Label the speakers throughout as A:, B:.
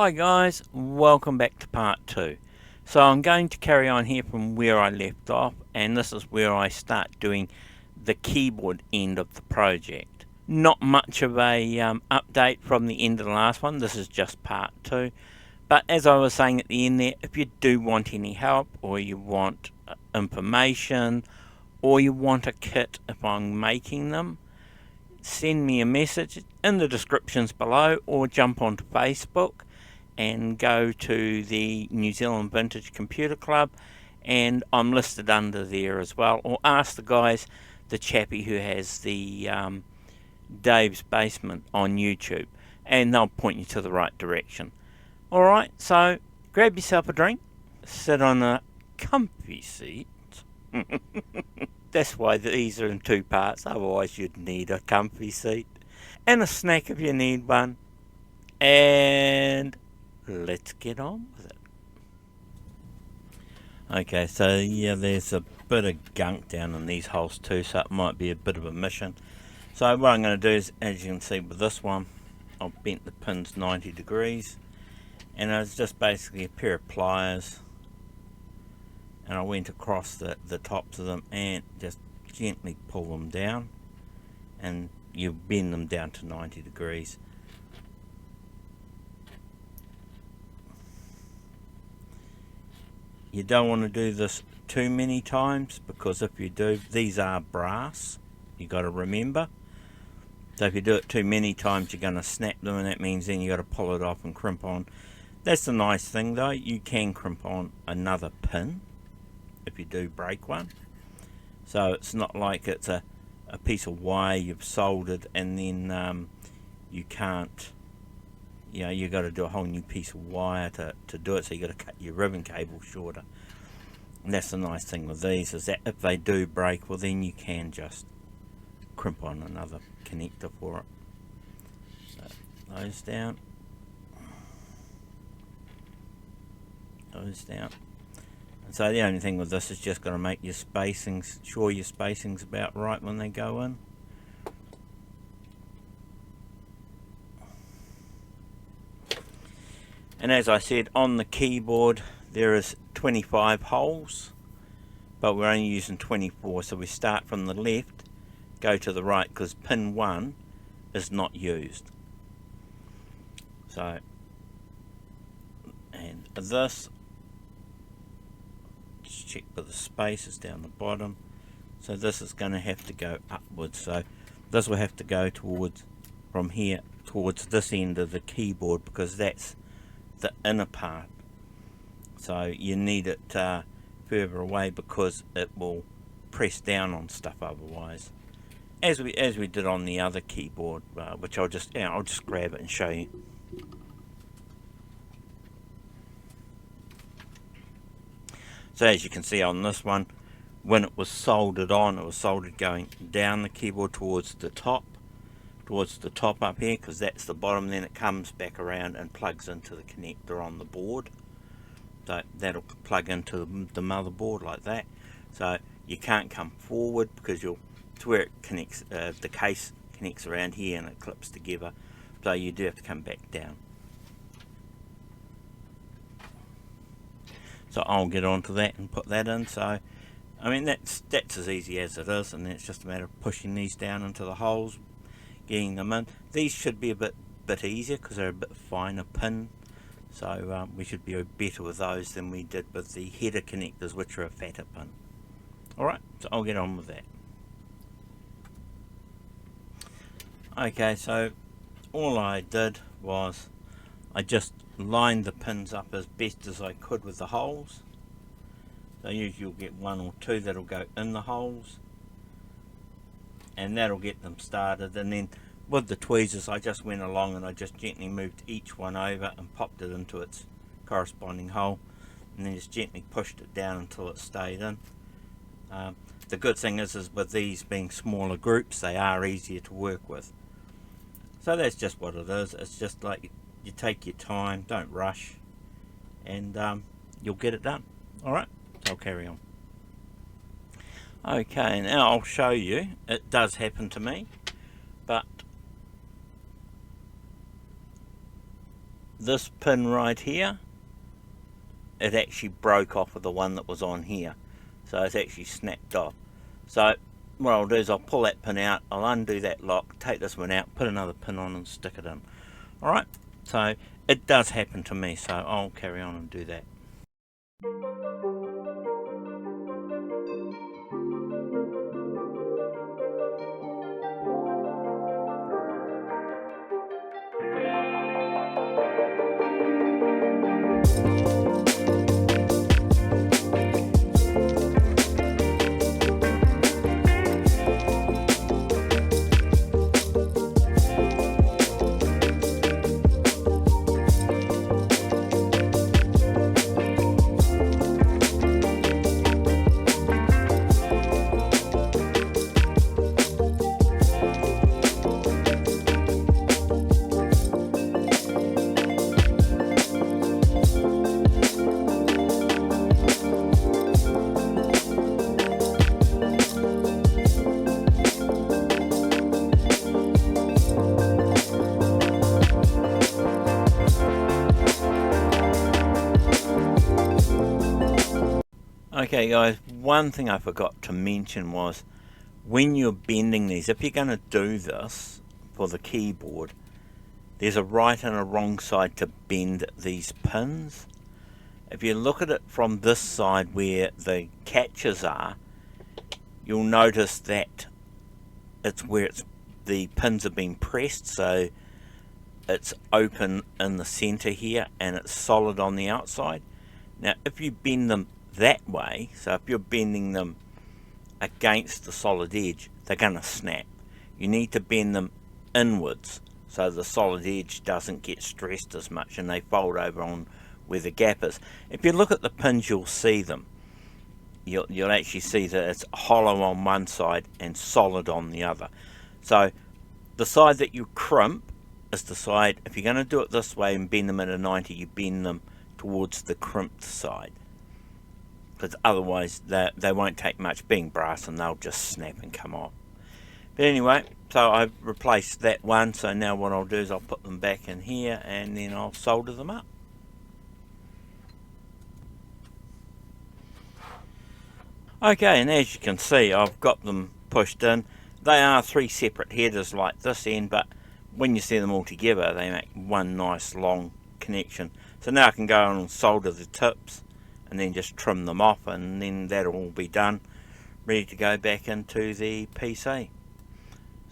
A: Hi guys, welcome back to part 2. So I'm going to carry on here from where I left off, and this is where I start doing the keyboard end of the project. Not much of a update from the end of the last one, this is just part 2. But as I was saying at the end there, if you do want any help, or you want information, or you want a kit if I'm making them, send me a message in the descriptions below, or jump onto Facebook and go to the New Zealand Vintage Computer Club, and I'm listed under there as well, or ask the guys, the chappie who has the Dave's Basement on YouTube, and they'll point you to the right direction. Alright, so grab yourself a drink, sit on a comfy seat. That's why these are in 2 parts, otherwise you'd need a comfy seat, and a snack if you need one, and let's get on with it. Okay, so yeah, there's a bit of gunk down in these holes too, so it might be a bit of a mission. So what I'm going to do is, as you can see with this one, I've bent the pins 90 degrees, and it's just basically a pair of pliers, and I went across the tops of them and just gently pull them down, and you bend them down to 90 degrees. You don't want to do this too many times, because if you do, these are brass, you got to remember. So if you do it too many times, you're going to snap them, and that means then you got to pull it off and crimp on. That's the nice thing though, you can crimp on another pin if you do break one. So it's not like it's a piece of wire you've soldered and then you can't, you know, you got to do a whole new piece of wire to do it, so you got to cut your ribbon cable shorter. And that's the nice thing with these, is that if they do break, well then you can just crimp on another connector for it. So those down, those down. And so the only thing with this is just got to make your spacings, sure your spacing's about right when they go in. And as I said, on the keyboard there is 25 holes, but we're only using 24, so we start from the left, go to the right, because pin 1 is not used. So, and this, just check for the spaces down the bottom, so this is going to have to go upwards, so this will have to go towards, from here towards this end of the keyboard, because that's the inner part. So you need it further away, because it will press down on stuff otherwise, as we did on the other keyboard, which I'll just grab it and show you. So as you can see on this one, when it was soldered on, it was soldered going down the keyboard towards the top up here, because that's the bottom. Then it comes back around and plugs into the connector on the board, so that'll plug into the motherboard like that. So you can't come forward, because you'll, to where it connects, the case connects around here and it clips together, so you do have to come back down. So I'll get onto that and put that in. So I mean, that's as easy as it is, and then it's just a matter of pushing these down into the holes, getting them in. These should be a bit easier, because they're a bit finer pin, so we should be better with those than we did with the header connectors, which are a fatter pin. Alright, so I'll get on with that. Okay, so all I did was I just lined the pins up as best as I could with the holes. So usually you'll get 1 or 2 that'll go in the holes, and that'll get them started. And then with the tweezers, I just went along and I just gently moved each one over and popped it into its corresponding hole, and then just gently pushed it down until it stayed in. The good thing is with these being smaller groups, they are easier to work with. So that's just what it is. It's just like you take your time, don't rush, and you'll get it done. Alright, I'll carry on. Okay, now I'll show you. It does happen to me, but this pin right here, it actually broke off of the one that was on here, so it's actually snapped off. So what I'll do is I'll pull that pin out, I'll undo that lock, take this one out, put another pin on and stick it in. Alright, so it does happen to me, so I'll carry on and do that. Okay guys, one thing I forgot to mention was when you're bending these, if you're going to do this for the keyboard, there's a right and a wrong side to bend these pins. If you look at it from this side where the catches are, you'll notice that it's where the pins have been pressed, so it's open in the center here and it's solid on the outside. Now if you bend them that way, so if you're bending them against the solid edge, they're going to snap. You need to bend them inwards so the solid edge doesn't get stressed as much and they fold over on where the gap is. If you look at the pins, you'll see them. You'll actually see that it's hollow on one side and solid on the other. So the side that you crimp is the side, if you're going to do it this way and bend them at a 90, you bend them towards the crimped side, because otherwise they won't take much, being brass, and they'll just snap and come off. But anyway, so I've replaced that one, so now what I'll do is I'll put them back in here and then I'll solder them up. Okay, and as you can see, I've got them pushed in. They are three separate headers like this end, but when you see them all together they make one nice long connection. So now I can go on and solder the tips and then just trim them off, and then that'll all be done, ready to go back into the PC.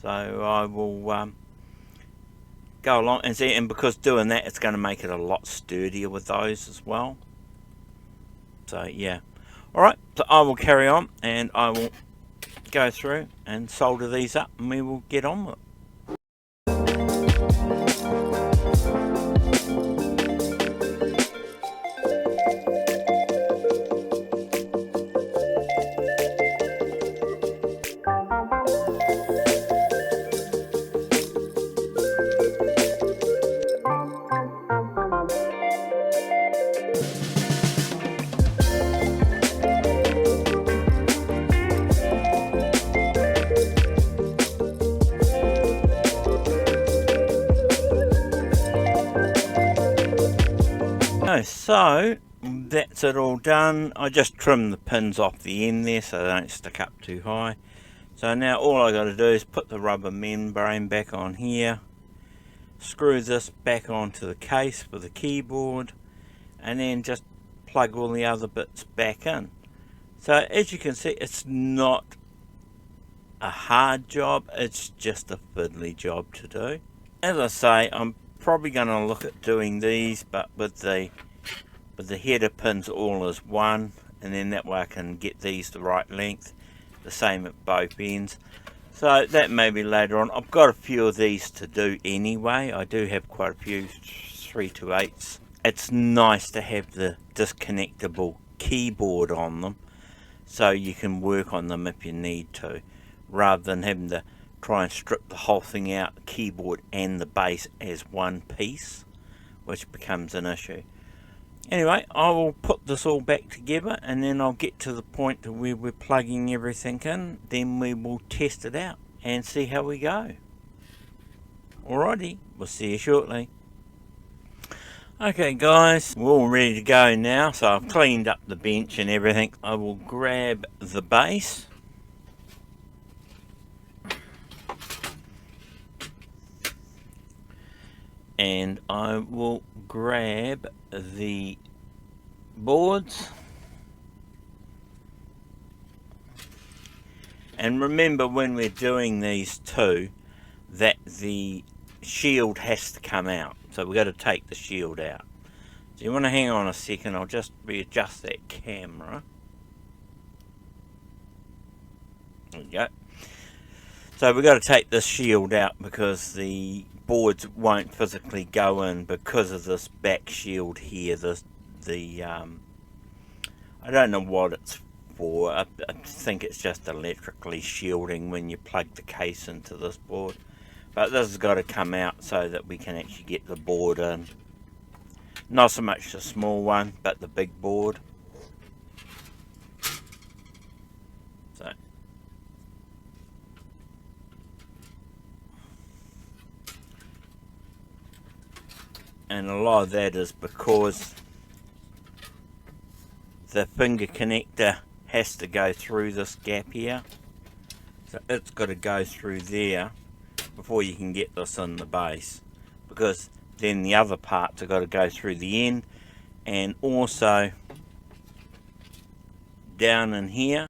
A: So I will go along and see, and because doing that it's going to make it a lot sturdier with those as well. So yeah, alright, so I will carry on and I will go through and solder these up and we will get on with it. So that's it all done. I just trimmed the pins off the end there so they don't stick up too high. So now all I got to do is put the rubber membrane back on here, screw this back onto the case for the keyboard, and then just plug all the other bits back in. So as you can see, it's not a hard job, it's just a fiddly job to do. As I say, I'm probably going to look at doing these, but with the header pins all as one, and then that way I can get these the right length, the same at both ends. So that may be later on. I've got a few of these to do anyway. I do have quite a few 328s. It's nice to have the disconnectable keyboard on them so you can work on them if you need to, rather than having to try and strip the whole thing out, the keyboard and the base as one piece, which becomes an issue. Anyway, I will put this all back together and then I'll get to the point where we're plugging everything in. Then we will test it out and see how we go. Alrighty, we'll see you shortly. Okay guys, we're all ready to go now, so I've cleaned up the bench and everything. I will grab the base. And I will grab the boards. And remember when we're doing these two, that the shield has to come out. So we've got to take the shield out. So you want to hang on a second, I'll just readjust that camera. There we go. So we've got to take this shield out because the boards won't physically go in because of this back shield here. I don't know what it's for. I think it's just electrically shielding when you plug the case into this board. But this has got to come out so that we can actually get the board in. Not so much the small one, but the big board. So. And a lot of that is because the finger connector has to go through this gap here. So it's got to go through there before you can get this in the base, because then the other parts have got to go through the end, and also down in here.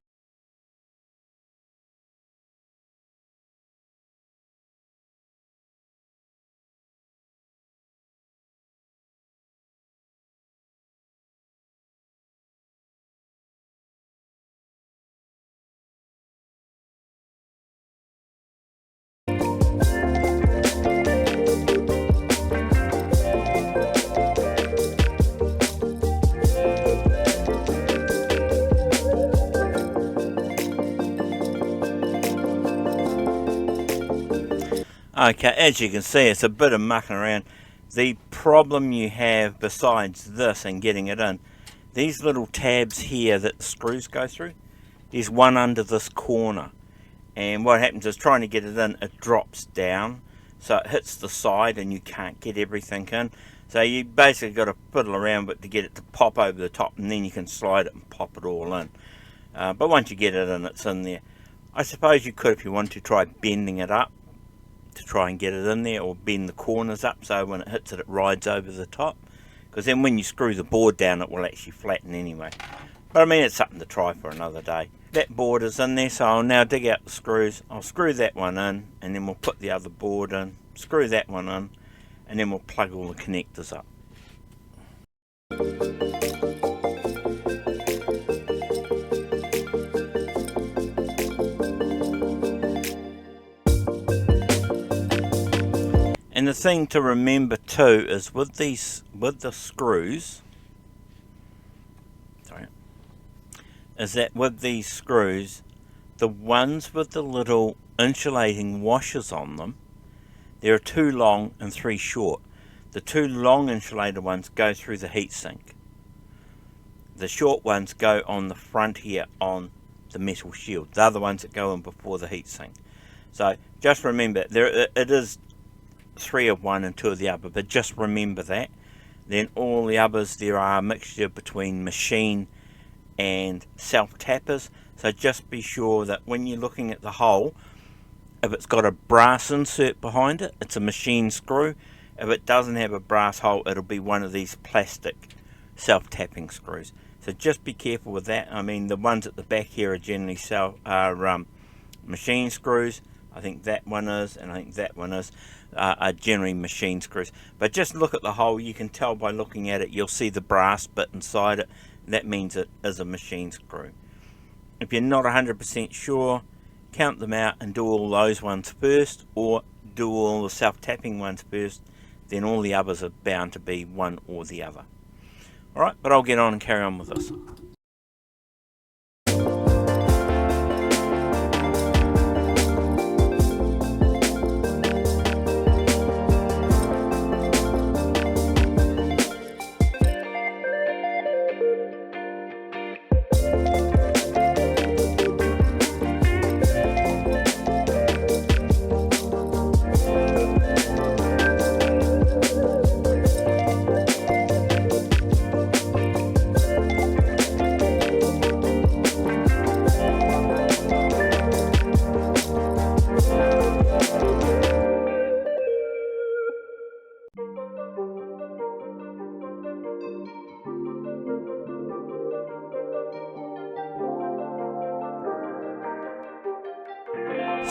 A: Okay, as you can see, it's a bit of mucking around. The problem you have besides this and getting it in, these little tabs here that the screws go through, there's one under this corner, and what happens is trying to get it in, it drops down, so it hits the side and you can't get everything in. So you basically got to fiddle around with it to get it to pop over the top, and then you can slide it and pop it all in. But once you get it in, it's in there. I suppose you could, if you want to, try bending it up to try and get it in there, or bend the corners up so when it hits it, it rides over the top, because then when you screw the board down, it will actually flatten anyway. But I mean, it's something to try for another day. That board is in there, so I'll now dig out the screws. I'll screw that one in, and then we'll put the other board in, screw that one in, and then we'll plug all the connectors up. And the thing to remember too is with the screws, is that with these screws, the ones with the little insulating washers on them, there are 2 long and 3 short. The 2 long insulated ones go through the heatsink. The short ones go on the front here on the metal shield. The other ones that go in before the heatsink. So just remember, it is 3 of one and 2 of the other, but just remember that. Then all the others, there are a mixture between machine and self-tappers, so just be sure that when you're looking at the hole, if it's got a brass insert behind it, it's a machine screw. If it doesn't have a brass hole, it'll be one of these plastic self-tapping screws. So just be careful with that. I mean, the ones at the back here are generally machine screws. I think that one is, and I think that one is, are generally machine screws. But just look at the hole. You can tell by looking at it. You'll see the brass bit inside it. That means it is a machine screw. If you're not 100% sure, count them out and do all those ones first, or do all the self-tapping ones first. Then all the others are bound to be one or the other. Alright, but I'll get on and carry on with this.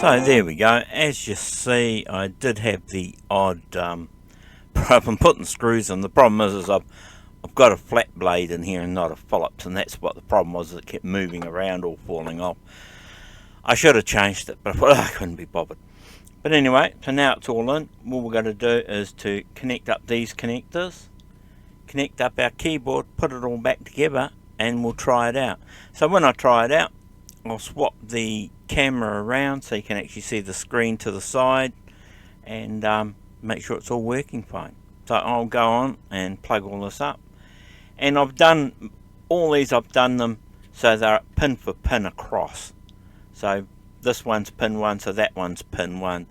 A: So there we go. As you see, I did have the odd problem putting screws in. The problem is I've got a flat blade in here and not a Phillips, and that's what the problem was. It kept moving around or falling off. I should have changed it, but I couldn't be bothered. But anyway, so now it's all in. What we're going to do is to connect up these connectors, connect up our keyboard, put it all back together, and we'll try it out. So when I try it out, I'll swap the camera around so you can actually see the screen to the side, and make sure it's all working fine. So I'll go on and plug all this up, and I've done all these, I've done them so they're pin for pin across. So this one's pin 1, so that one's pin 1,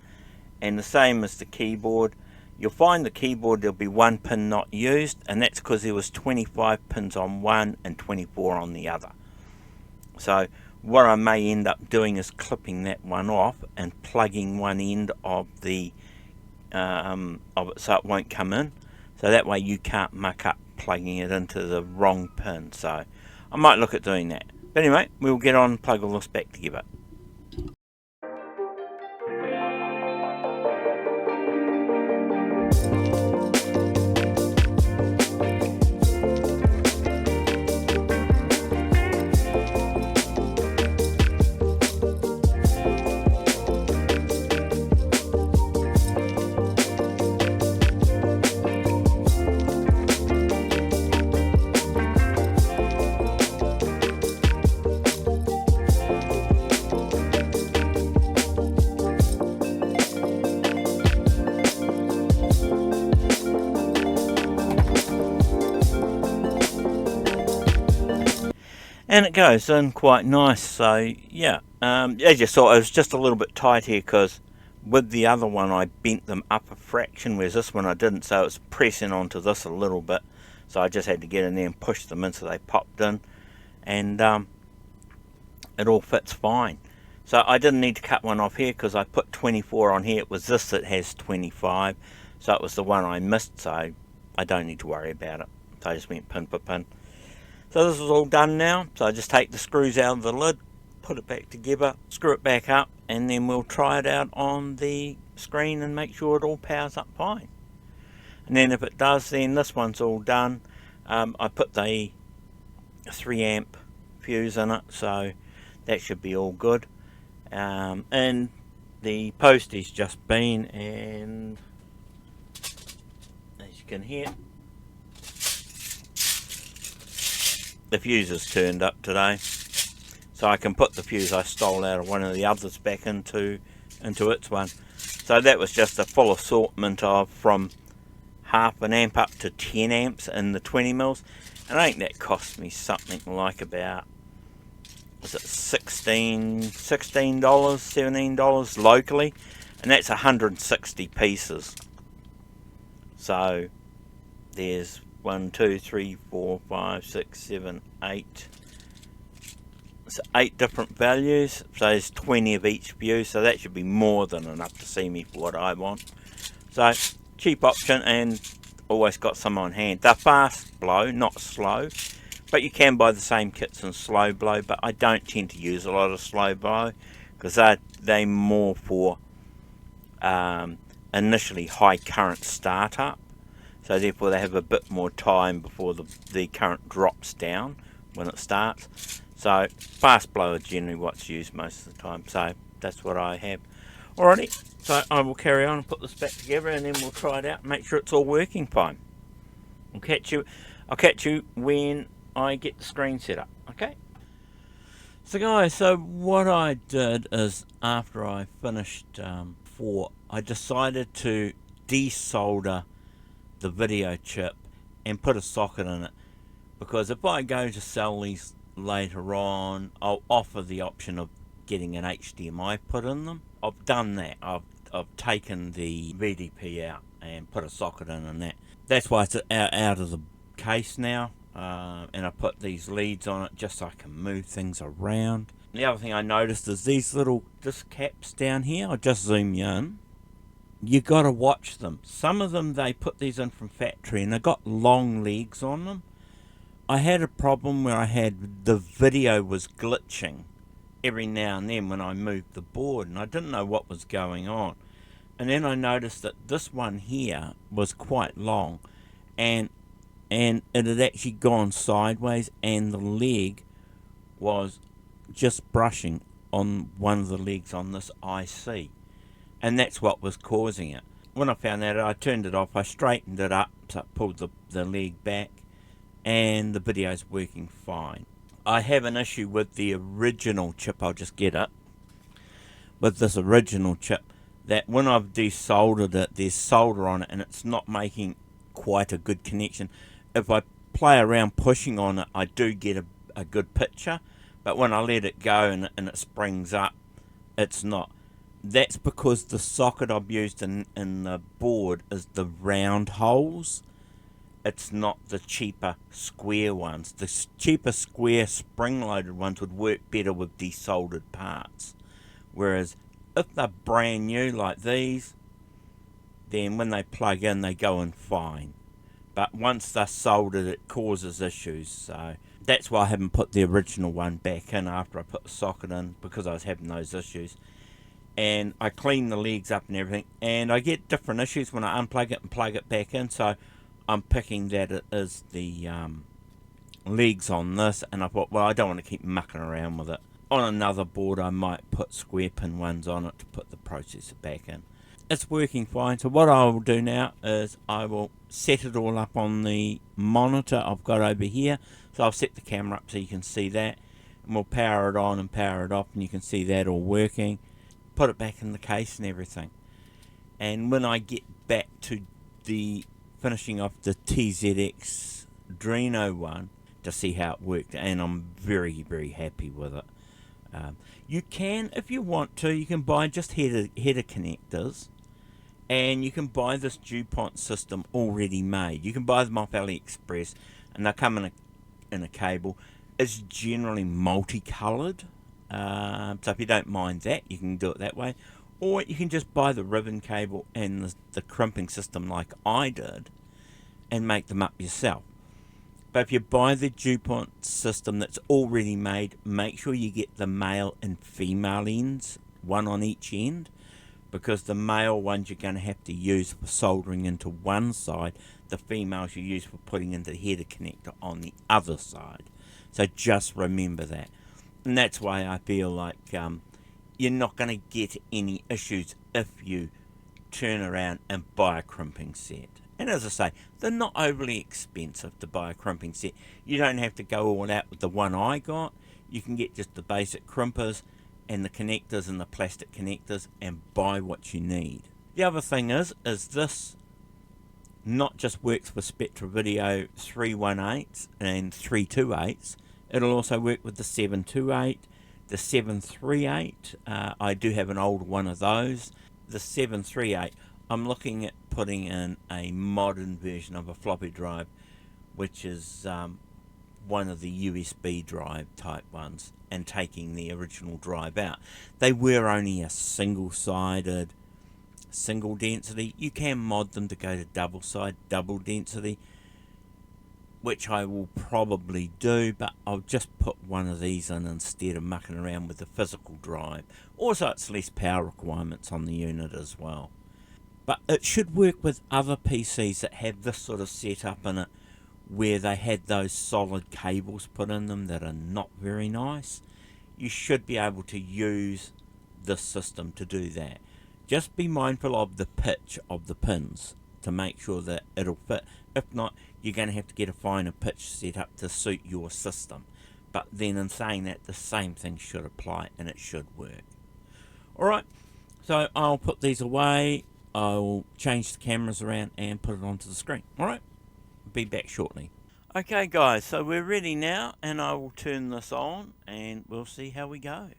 A: and the same as the keyboard. You'll find the keyboard there'll be one pin not used, and that's because there was 25 pins on one and 24 on the other. So what I may end up doing is clipping that one off and plugging one end of the of it so it won't come in, so that way you can't muck up plugging it into the wrong pin. So I might look at doing that. But anyway, we'll get on and plug all this back together. And it goes in quite nice. So yeah, as you saw, it was just a little bit tight here because with the other one I bent them up a fraction, whereas this one I didn't, so it's pressing onto this a little bit. So I just had to get in there and push them in so they popped in, and it all fits fine. So I didn't need to cut one off here because I put 24 on here. It was this that has 25, so it was the one I missed, so I don't need to worry about it. So I just went pin for pin. So this is all done now, so I just take the screws out of the lid, put it back together, screw it back up, and then we'll try it out on the screen and make sure it all powers up fine. And then if it does, then this one's all done. I put the 3 amp fuse in it, so that should be all good. And the post is just been, and as you can hear, the fuse is turned up today, so I can put the fuse I stole out of one of the others back into its one. So that was just a full assortment of from half an amp up to 10 amps in the 20 mils, and I think that cost me something like about, was it $16, $17 locally, and that's 160 pieces. So there's 1, 2, 3, 4, 5, 6, 7, 8. So 8 different values. So there's 20 of each view. So that should be more than enough to see me for what I want. So cheap option, and always got some on hand. They're fast blow, not slow. But you can buy the same kits in slow blow. But I don't tend to use a lot of slow blow because they're more for initially high current startup. So therefore they have a bit more time before the current drops down when it starts. So fast blower is generally what's used most of the time. So that's what I have. Alrighty, so I will carry on and put this back together, and then we'll try it out and make sure it's all working fine. I'll catch you when I get the screen set up. Okay. So guys, so what I did is after I finished I decided to desolder the video chip and put a socket in it, because if I go to sell these later on, I'll offer the option of getting an HDMI put in them. I've done that. I've taken the VDP out and put a socket in, and that's why it's out of the case now. And I put these leads on it just so I can move things around. The other thing I noticed is these little disc caps down here. I'll just zoom you in. You got to watch them. Some of them, they put these in from factory and they got long legs on them. I had a problem where the video was glitching every now and then when I moved the board, and I didn't know what was going on. And then I noticed that this one here was quite long, and it had actually gone sideways, and the leg was just brushing on one of the legs on this IC, and that's what was causing it. When I found that, I turned it off, I straightened it up, so I pulled the leg back, and the video's working fine. I have an issue with the original chip, I'll just get it, with this original chip, that when I've desoldered it, there's solder on it and it's not making quite a good connection. If I play around pushing on it, I do get a good picture, but when I let it go and it springs up, it's not. That's because the socket I've used in the board is the round holes. It's not the cheaper square ones. The cheaper square spring-loaded ones would work better with desoldered parts. Whereas if they're brand new like these, then when they plug in, they go in fine. But once they're soldered, it causes issues. So that's why I haven't put the original one back in after I put the socket in, because I was having those issues. And I clean the legs up and everything, and I get different issues when I unplug it and plug it back in. So I'm picking that it is the legs on this, and I thought, well, I don't want to keep mucking around with it. On another board, I might put square pin ones on it to put the processor back in. It's working fine, so what I will do now is I will set it all up on the monitor I've got over here. So I'll set the camera up so you can see that, and we'll power it on and power it off, and you can see that all working. Put it back in the case and everything. And when I get back to the finishing off the TZX Dreno one to see how it worked, and I'm very, very happy with it. You can, if you want to, you can buy just header connectors, and you can buy this Dupont system already made. You can buy them off AliExpress, and they come in a cable. It's generally multicoloured, so if you don't mind that, you can do it that way. Or you can just buy the ribbon cable and the crimping system like I did, and make them up yourself. But if you buy the Dupont system that's already made, make sure you get the male and female ends, one on each end, because the male ones you're going to have to use for soldering into one side, the females you use for putting into the header connector on the other side. So just remember that. And that's why I feel like you're not going to get any issues if you turn around and buy a crimping set. And as I say, they're not overly expensive to buy a crimping set. You don't have to go all out with the one I got. You can get just the basic crimpers and the connectors and the plastic connectors and buy what you need. The other thing is this not just works with Spectra Video 318s and 328s. It'll also work with the 728, the 738. I do have an old one of those. The 738, I'm looking at putting in a modern version of a floppy drive, which is one of the USB drive type ones, and taking the original drive out. They were only a single-sided, single density. You can mod them to go to double-side, double density, which I will probably do, but I'll just put one of these in instead of mucking around with the physical drive. Also, it's less power requirements on the unit as well. But it should work with other PCs that have this sort of setup in it, where they had those solid cables put in them that are not very nice. You should be able to use this system to do that. Just be mindful of the pitch of the pins to make sure that it'll fit. If not, you're going to have to get a finer pitch set up to suit your system. But then in saying that, the same thing should apply, and it should work. Alright, so I'll put these away. I'll change the cameras around and put it onto the screen. Alright, be back shortly. Okay guys, so we're ready now, and I will turn this on and we'll see how we go.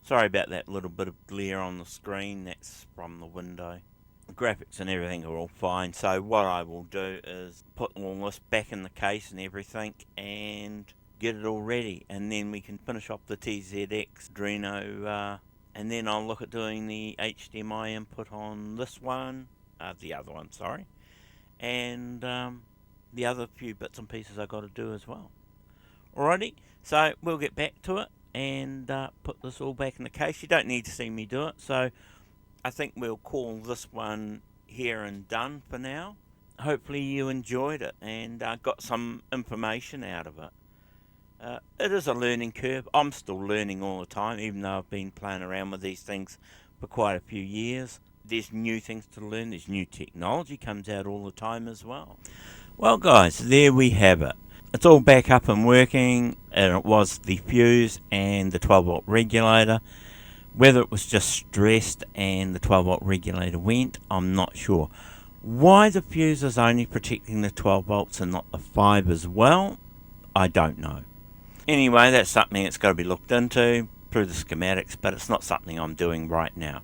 A: Sorry about that little bit of glare on the screen, that's from the window. The graphics and everything are all fine, so what I will do is put all this back in the case and everything and get it all ready, and then we can finish off the TZX Dreno, and then I'll look at doing the HDMI input on this one, the other one, sorry, and the other few bits and pieces I got to do as well. Alrighty, so we'll get back to it and put this all back in the case. You don't need to see me do it, so I think we'll call this one here and done for now. Hopefully you enjoyed it and got some information out of it. It is a learning curve. I'm still learning all the time, even though I've been playing around with these things for quite a few years. There's new things to learn. There's new technology comes out all the time as well. Well guys, there we have it. It's all back up and working, and it was the fuse and the 12 volt regulator. Whether it was just stressed and the 12 volt regulator went, I'm not sure. Why the fuse is only protecting the 12 volts and not the 5 as well, I don't know. Anyway, that's something that's got to be looked into through the schematics, but it's not something I'm doing right now.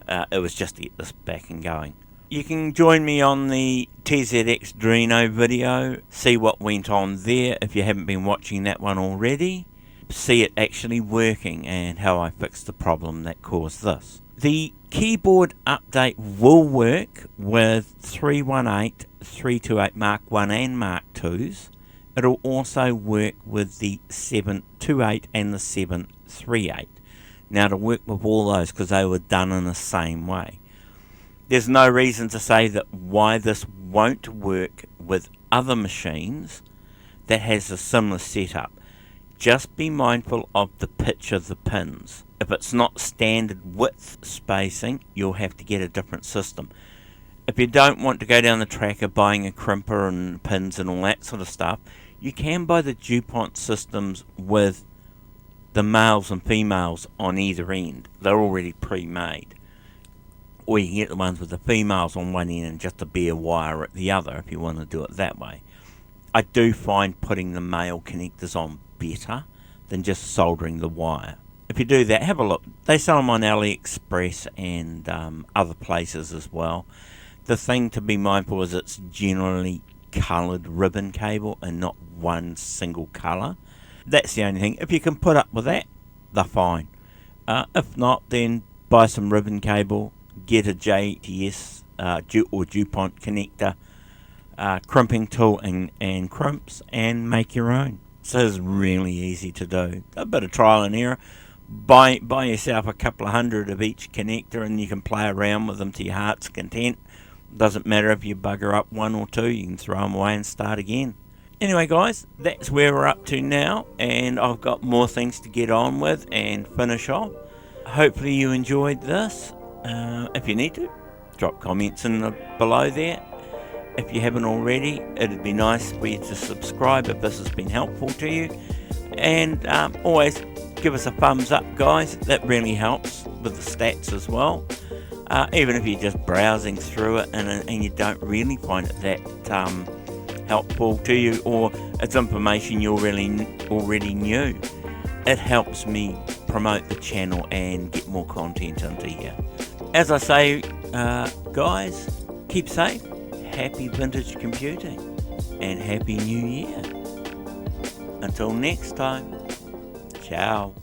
A: It was just to get this back and going. You can join me on the TZX Dreno video, see what went on there if you haven't been watching that one already. See it actually working and how I fixed the problem that caused this. The keyboard update will work with 318, 328 Mark 1 and Mark 2s. It'll also work with the 728 and the 738. Now to work with all those because they were done in the same way. There's no reason to say that why this won't work with other machines that has a similar setup. Just be mindful of the pitch of the pins. If it's not standard width spacing, you'll have to get a different system. If you don't want to go down the track of buying a crimper and pins and all that sort of stuff, you can buy the Dupont systems with the males and females on either end. They're already pre-made. Or you can get the ones with the females on one end and just a bare wire at the other if you want to do it that way. I do find putting the male connectors on better than just soldering the wire. If you do that, have a look. They sell them on AliExpress and other places as well. The thing to be mindful is it's generally coloured ribbon cable and not one single colour. That's the only thing. If you can put up with that, they're fine. If not, then buy some ribbon cable, get a JTS or Dupont connector, crimping tool and crimps, and make your own. So it's really easy to do. A bit of trial and error. Buy yourself a couple of hundred of each connector and you can play around with them to your heart's content. Doesn't matter if you bugger up one or two, you can throw them away and start again. Anyway guys, that's where we're up to now, and I've got more things to get on with and finish off. Hopefully you enjoyed this. If you need to, drop comments below there. If you haven't already, it'd be nice for you to subscribe if this has been helpful to you. And always give us a thumbs up guys, that really helps with the stats as well. Even if you're just browsing through it and you don't really find it that helpful to you, or it's information you already knew, it helps me promote the channel and get more content into here. As I say, guys, keep safe, happy vintage computing, and happy new year. Until next time, ciao.